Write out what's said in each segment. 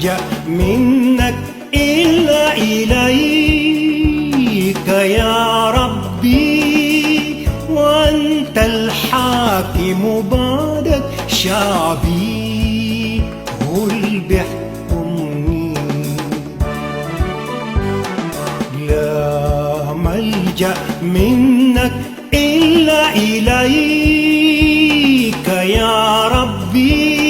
ملجأ منك إلا إليك يا ربي، وأنت الحاكم بعدك شعبي هو اللي بيحكمني. لا ملجأ منك إلا إليك يا ربي،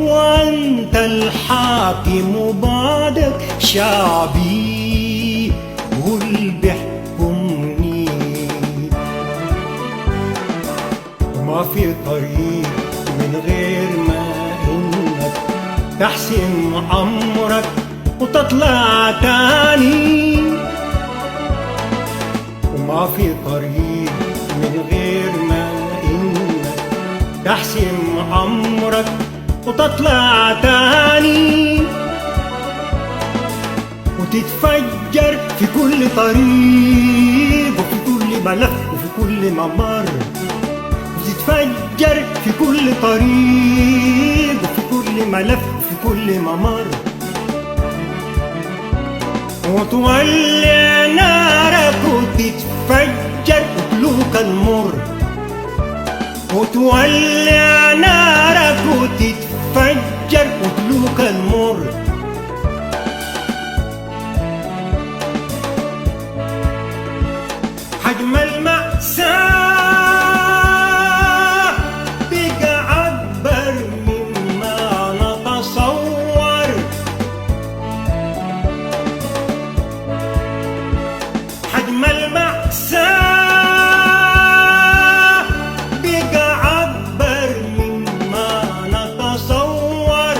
وأنت الحاكم بعدك شعبي هو اللي بيحكمني. ما في طريق من غير ما إنك تحسن أمرك وتطلع تاني، وما في طريق من غير ما إنك تحسن أمرك وتطلع تاني، وتتفجر في كل طريق وفي كل ملف وفي كل ممر، وتتفجر في كل طريق وفي كل ملف وفي كل ممر، وتولع نارك وتتفجر قتلوك المر، وتولع نارك وتتفجر قتلوك المر. حجم المأساة بقى أكبر مما نتصور، حجم المأساة بقى أكبر مما نتصور.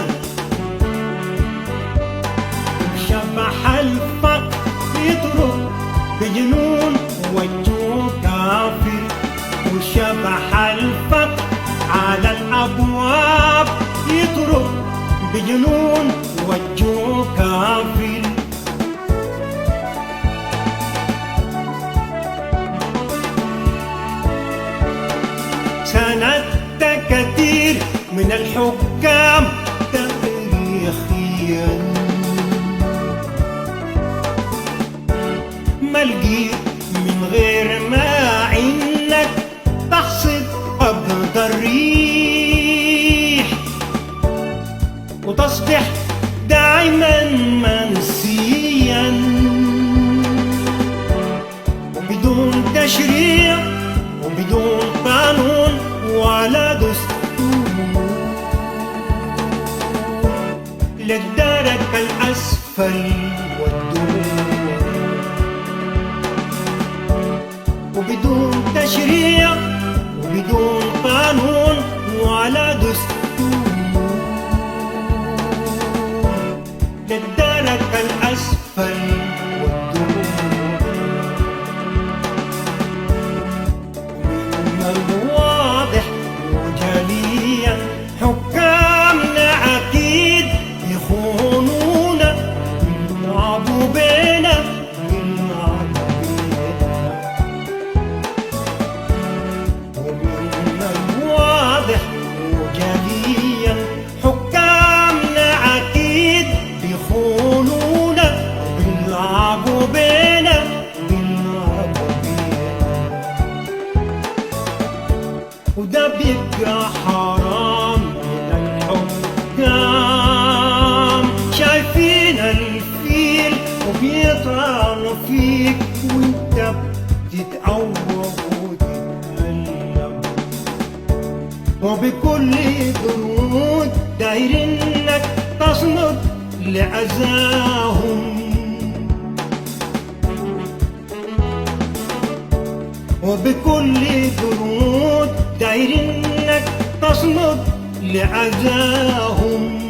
شبح الفقر يطرق بجنون وجهه كافر، وشبح الفقر على الأبواب يطرق بجنون وجهه كافر. سندت كثير من الحكام تاريخيا، ما لقيت من غير ما إنك تحصد قبض الريح، وتصبح دائما منسيا وبدون تشريع وبدون قانون ولا دستور، للدرك الأسفل والدور، وبدون تشريع وبدون قانون ولا دستور، للدرك الأسفل والدور. من الواضح وجليا حكامنا أكيد يخونونا، يلعبوا بينا يلعبوا بينا. ومن الواضح وجليا حكامنا أكيد بيخونونا، بيلعبوا بينا بيلعبوا بينا. وده بيبقى حرام من الحكام، شايفين الفيل وبيطعنوا فيك وانت بتتقوى وتتألم، وبكل برود دايرينك تصمد لأذاهم، وبكل برود دايرينك تصمد لأذاهم.